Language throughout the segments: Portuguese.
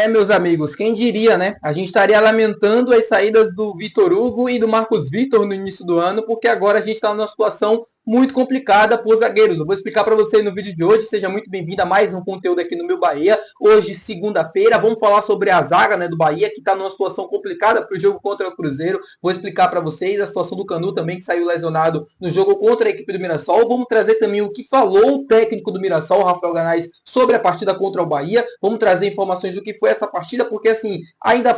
Meus amigos, quem diria, né? A gente estaria lamentando as saídas do Vitor Hugo e do Marcos Vitor no início do ano, porque agora a gente está numa situação muito complicada por zagueiros. Eu vou explicar para você no vídeo de hoje. Seja muito bem-vindo a mais um conteúdo aqui no meu Bahia. Hoje, segunda-feira, vamos falar sobre a zaga, né, do Bahia, que está numa situação complicada para o jogo contra o Cruzeiro. Vou explicar para vocês a situação do Canu também, que saiu lesionado no jogo contra a equipe do Mirassol. Vamos trazer também o que falou o técnico do Mirassol, Rafael Ganais, sobre a partida contra o Bahia. Vamos trazer informações do que foi essa partida, porque assim, ainda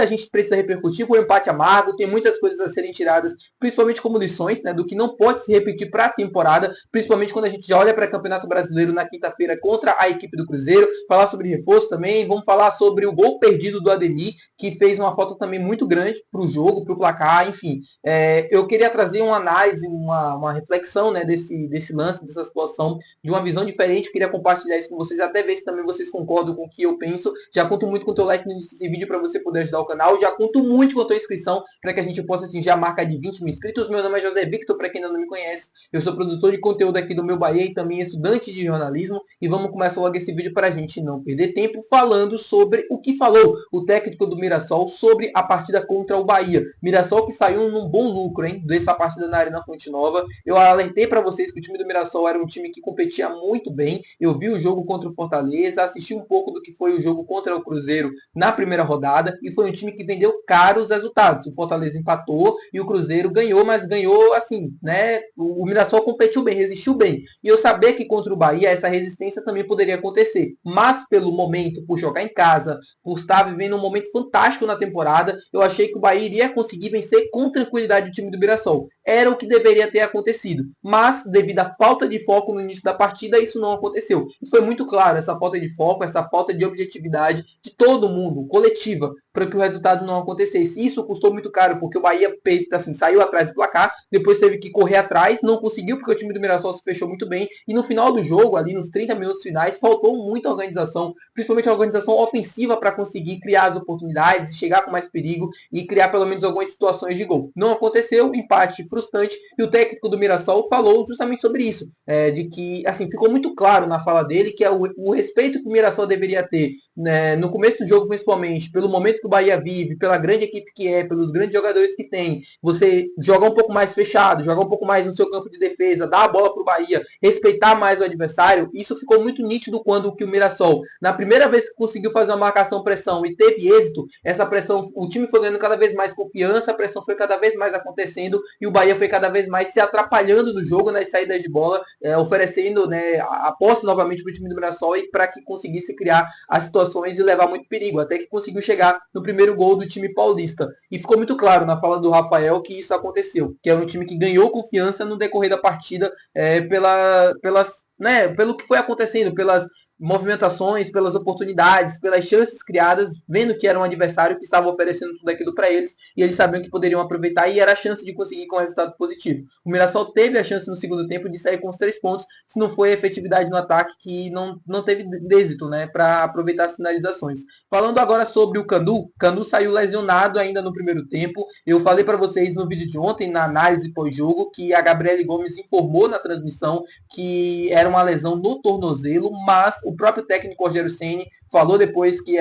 a gente precisa repercutir, foi um empate amargo, tem muitas coisas a serem tiradas, principalmente como lições, né, do que não pode se repetir para a temporada, principalmente quando a gente já olha para o Campeonato Brasileiro na quinta-feira contra a equipe do Cruzeiro. Falar sobre reforço também, vamos falar sobre o gol perdido do Ademir, que fez uma falta também muito grande para o jogo, para o placar, enfim. Eu queria trazer uma análise, uma reflexão, né, desse lance, dessa situação, de uma visão diferente. Eu queria compartilhar isso com vocês, até ver se também vocês concordam com o que eu penso. Já conto muito com o teu like no início desse vídeo para você poder ajudar o canal. Já conto muito com a tua inscrição para que a gente possa atingir a marca de 20 mil inscritos. Meu nome é José Victor, para quem ainda não me conhece. Eu sou produtor de conteúdo aqui do Meu Bahia e também estudante de jornalismo. E vamos começar logo esse vídeo para a gente não perder tempo falando sobre o que falou o técnico do Mirassol sobre a partida contra o Bahia. Mirassol que saiu num bom lucro, hein, dessa partida na Arena Fonte Nova. Eu alertei para vocês que o time do Mirassol era um time que competia muito bem. Eu vi o jogo contra o Fortaleza, assisti um pouco do que foi o jogo contra o Cruzeiro na primeira rodada e foi um time que vendeu caro os resultados. O Fortaleza empatou e o Cruzeiro ganhou, mas ganhou assim, né? O Mirassol competiu bem, resistiu bem. E eu sabia que contra o Bahia essa resistência também poderia acontecer. Mas pelo momento, por jogar em casa, por estar vivendo um momento fantástico na temporada, eu achei que o Bahia iria conseguir vencer com tranquilidade o time do Mirassol. Era o que deveria ter acontecido. Mas, devido à falta de foco no início da partida, isso não aconteceu. E foi muito claro essa falta de foco, essa falta de objetividade de todo mundo, coletiva, para que o resultado não acontecesse. Isso custou muito caro, porque o Bahia assim, saiu atrás do placar, depois teve que correr atrás, não conseguiu porque o time do Mirassol se fechou muito bem, e no final do jogo, ali nos 30 minutos finais, faltou muita organização, principalmente a organização ofensiva para conseguir criar as oportunidades, chegar com mais perigo e criar pelo menos algumas situações de gol. Não aconteceu, empate frustrante, e o técnico do Mirassol falou justamente sobre isso, de que, assim, ficou muito claro na fala dele que é o respeito que o Mirassol deveria ter, né, no começo do jogo, principalmente, pelo momento que o Bahia vive, pela grande equipe que é, pelos grandes jogadores que tem, você jogar um pouco mais fechado, jogar um pouco mais no seu campo de defesa, dar a bola para o Bahia, respeitar mais o adversário, isso ficou muito nítido quando que o Mirassol, na primeira vez que conseguiu fazer uma marcação-pressão e teve êxito, essa pressão, o time foi ganhando cada vez mais confiança, a pressão foi cada vez mais acontecendo e o Bahia foi cada vez mais se atrapalhando no jogo, nas saídas de bola, oferecendo, né, a posse novamente para o time do Mirassol e para que conseguisse criar as situações e levar muito perigo, até que conseguiu chegar no primeiro gol do time paulista. E ficou muito claro na fala do Rafael que isso aconteceu, que é um time que ganhou confiança no decorrer da partida, pelo que foi acontecendo, pelas movimentações, pelas oportunidades, pelas chances criadas, vendo que era um adversário que estava oferecendo tudo aquilo para eles e eles sabiam que poderiam aproveitar e era a chance de conseguir com um resultado positivo. O Mirassol teve a chance no segundo tempo de sair com os 3 pontos, se não foi a efetividade no ataque que não teve êxito, né, para aproveitar as finalizações. Falando agora sobre o Canu saiu lesionado ainda no primeiro tempo. Eu falei para vocês no vídeo de ontem, na análise pós-jogo, que a Gabriele Gomes informou na transmissão que era uma lesão no tornozelo, mas o próprio técnico Rogério Ceni falou depois que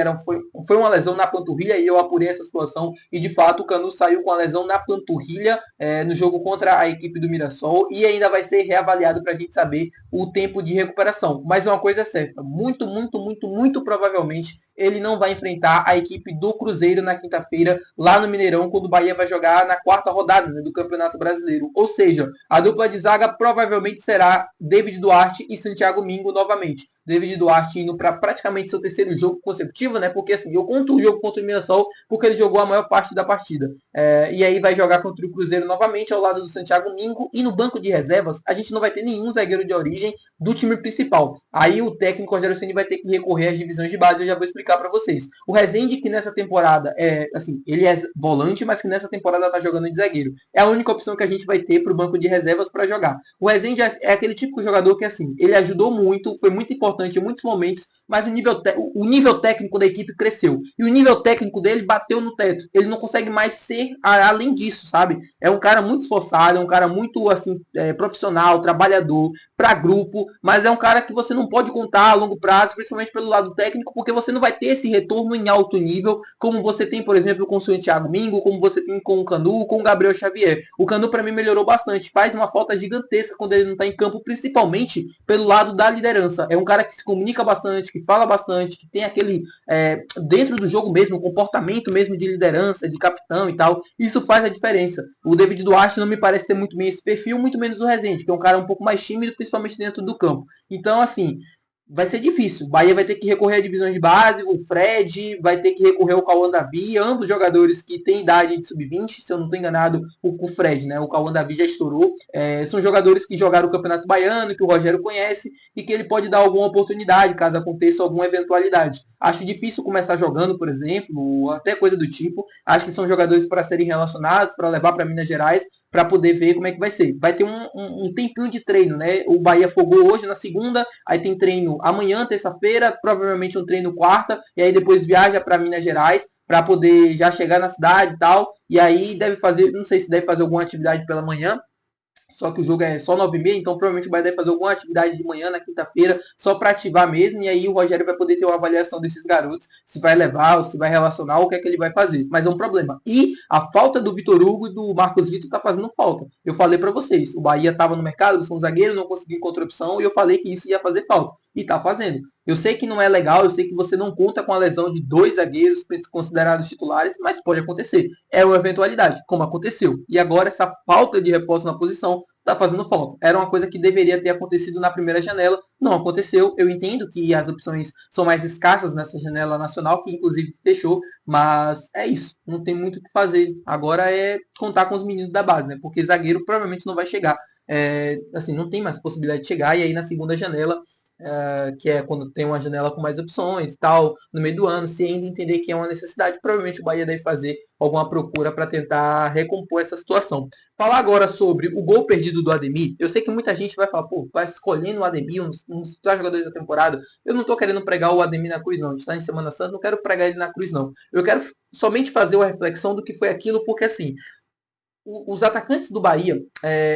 foi uma lesão na panturrilha e eu apurei essa situação e de fato o Canu saiu com a lesão na panturrilha no jogo contra a equipe do Mirassol e ainda vai ser reavaliado para a gente saber o tempo de recuperação. Mas uma coisa é certa, muito provavelmente ele não vai enfrentar a equipe do Cruzeiro na quinta-feira lá no Mineirão, quando o Bahia vai jogar na quarta rodada, né, do Campeonato Brasileiro. Ou seja, a dupla de zaga provavelmente será David Duarte e Santiago Mingo novamente. David Duarte indo para praticamente seu terceiro jogo consecutivo, né? Porque assim, eu conto o jogo contra o Mirassol porque ele jogou a maior parte da partida. E aí vai jogar contra o Cruzeiro novamente ao lado do Santiago Mingo. E no banco de reservas, a gente não vai ter nenhum zagueiro de origem do time principal. Aí o técnico Rogério Ceni vai ter que recorrer às divisões de base, eu já vou explicar para vocês. O Rezende, que nessa temporada ele é volante, mas que nessa temporada tá jogando de zagueiro. É a única opção que a gente vai ter para o banco de reservas para jogar. O Rezende é aquele típico jogador que assim, ele ajudou muito, foi muito importante em muitos momentos, mas o nível técnico da equipe cresceu. E o nível técnico dele bateu no teto. Ele não consegue mais ser além disso, sabe? É um cara muito esforçado, é um cara muito assim, profissional, trabalhador, para grupo, mas é um cara que você não pode contar a longo prazo, principalmente pelo lado técnico, porque você não vai ter esse retorno em alto nível, como você tem, por exemplo, com o Thiago Mingo, como você tem com o Canu, com o Gabriel Xavier. O Canu, para mim, melhorou bastante, faz uma falta gigantesca quando ele não está em campo, principalmente pelo lado da liderança. É um cara que se comunica bastante, que fala bastante, que tem aquele, dentro do jogo mesmo, o comportamento mesmo de liderança, de capitão e tal. Isso faz a diferença. O David Duarte não me parece ter muito bem esse perfil, muito menos o Rezende, que é um cara um pouco mais tímido, principalmente dentro do campo. Então, assim, vai ser difícil. O Bahia vai ter que recorrer a divisões de base, o Fred, vai ter que recorrer ao Cauã Davi, ambos jogadores que têm idade de sub-20, se eu não estou enganado, o Fred, né? O Cauã Davi já estourou. São jogadores que jogaram o Campeonato Baiano, que o Rogério conhece, e que ele pode dar alguma oportunidade, caso aconteça alguma eventualidade. Acho difícil começar jogando, por exemplo, ou até coisa do tipo. Acho que são jogadores para serem relacionados, para levar para Minas Gerais, para poder ver como é que vai ser. Vai ter um tempinho de treino, né? O Bahia folgou hoje na segunda, aí tem treino amanhã, terça-feira, provavelmente um treino quarta, e aí depois viaja para Minas Gerais para poder já chegar na cidade e tal. E aí deve fazer, não sei se deve fazer alguma atividade pela manhã, só que o jogo é só 9h30, então provavelmente o Bahia deve fazer alguma atividade de manhã na quinta-feira, só para ativar mesmo, e aí o Rogério vai poder ter uma avaliação desses garotos, se vai levar, ou se vai relacionar, o que é que ele vai fazer. Mas é um problema. E a falta do Vitor Hugo e do Marcos Vitor tá fazendo falta. Eu falei para vocês, o Bahia estava no mercado, buscando um zagueiro, não conseguiu encontrar opção, e eu falei que isso ia fazer falta. E tá fazendo. Eu sei que não é legal, eu sei que você não conta com a lesão de 2 zagueiros considerados titulares, mas pode acontecer. É uma eventualidade, como aconteceu. E agora essa falta de reforço na posição está fazendo falta. Era uma coisa que deveria ter acontecido na primeira janela, não aconteceu. Eu entendo que as opções são mais escassas nessa janela nacional, que inclusive fechou, mas é isso. Não tem muito o que fazer. Agora é contar com os meninos da base, né? Porque zagueiro provavelmente não vai chegar. Assim, não tem mais possibilidade de chegar, e aí na segunda janela que é quando tem uma janela com mais opções e tal, no meio do ano, se ainda entender que é uma necessidade, provavelmente o Bahia deve fazer alguma procura para tentar recompor essa situação. Falar agora sobre o gol perdido do Ademir, eu sei que muita gente vai falar, pô, tá escolhendo o Ademir, um dos jogadores da temporada, eu não tô querendo pregar o Ademir na cruz não, a gente tá em Semana Santa, não quero pregar ele na cruz não, eu quero somente fazer uma reflexão do que foi aquilo, porque assim, os atacantes do Bahia,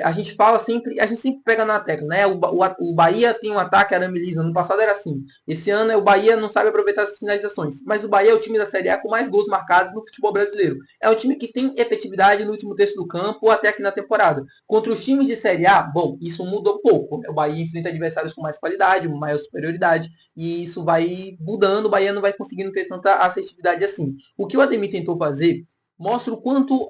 a gente fala sempre, a gente sempre pega na tecla, né? O Bahia tem um ataque arame liso, no passado era assim. Esse ano o Bahia não sabe aproveitar as finalizações, mas o Bahia é o time da Série A com mais gols marcados no futebol brasileiro. É um time que tem efetividade no último terço do campo, até aqui na temporada. Contra os times de Série A, bom, isso mudou um pouco. O Bahia enfrenta adversários com mais qualidade, maior superioridade, e isso vai mudando, o Bahia não vai conseguindo ter tanta assertividade assim. O que o Ademir tentou fazer mostra o quanto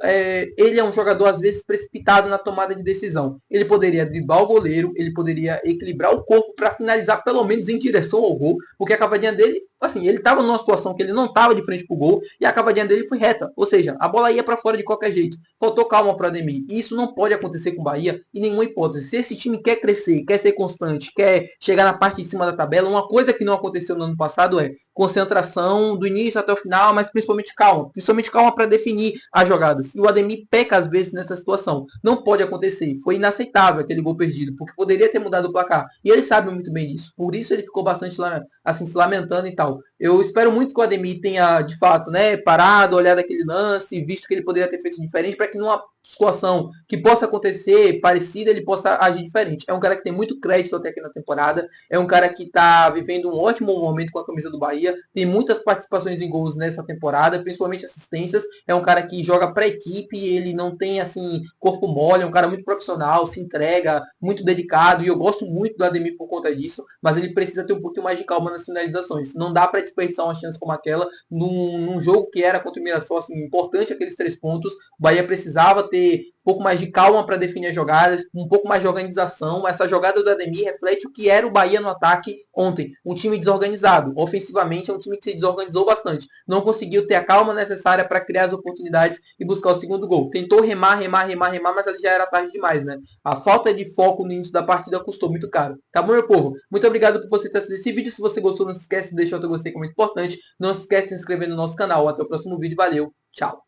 ele é um jogador, às vezes, precipitado na tomada de decisão. Ele poderia driblar o goleiro, ele poderia equilibrar o corpo para finalizar pelo menos em direção ao gol, porque a cavadinha dele, assim, ele estava numa situação que ele não estava de frente para o gol e a cavadinha dele foi reta, ou seja, a bola ia para fora de qualquer jeito. Faltou calma para o Ademir. E isso não pode acontecer com o Bahia em nenhuma hipótese. Se esse time quer crescer, quer ser constante, quer chegar na parte de cima da tabela, uma coisa que não aconteceu no ano passado é concentração do início até o final, mas principalmente calma para definir as jogadas. E o Ademir peca às vezes nessa situação. Não pode acontecer. Foi inaceitável aquele gol perdido, porque poderia ter mudado o placar. E ele sabe muito bem disso. Por isso ele ficou bastante assim, se lamentando e tal. Eu espero muito que o Ademir tenha, de fato, né, parado, olhado aquele lance, visto que ele poderia ter feito diferente, para que numa situação que possa acontecer parecida, ele possa agir diferente. É um cara que tem muito crédito até aqui na temporada, é um cara que está vivendo um ótimo momento com a camisa do Bahia, tem muitas participações em gols nessa temporada, principalmente assistências, é um cara que joga para a equipe, ele não tem, assim, corpo mole, é um cara muito profissional, se entrega, muito dedicado, e eu gosto muito do Ademir por conta disso, mas ele precisa ter um pouquinho mais de calma nas finalizações. Não dá para desperdiçar uma chance como aquela num jogo que era contra o Mirassol, assim, importante aqueles 3 pontos. O Bahia precisava ter um pouco mais de calma para definir as jogadas, um pouco mais de organização. Essa jogada do Ademir reflete o que era o Bahia no ataque ontem. Um time desorganizado. Ofensivamente é um time que se desorganizou bastante. Não conseguiu ter a calma necessária para criar as oportunidades e buscar o segundo gol. Tentou remar, mas ali já era tarde demais, né? A falta de foco no início da partida custou muito caro. Tá bom, meu povo? Muito obrigado por você ter assistido esse vídeo. Se você gostou, não se esquece de deixar o teu gostei, que é muito importante. Não se esquece de se inscrever no nosso canal. Até o próximo vídeo. Valeu. Tchau.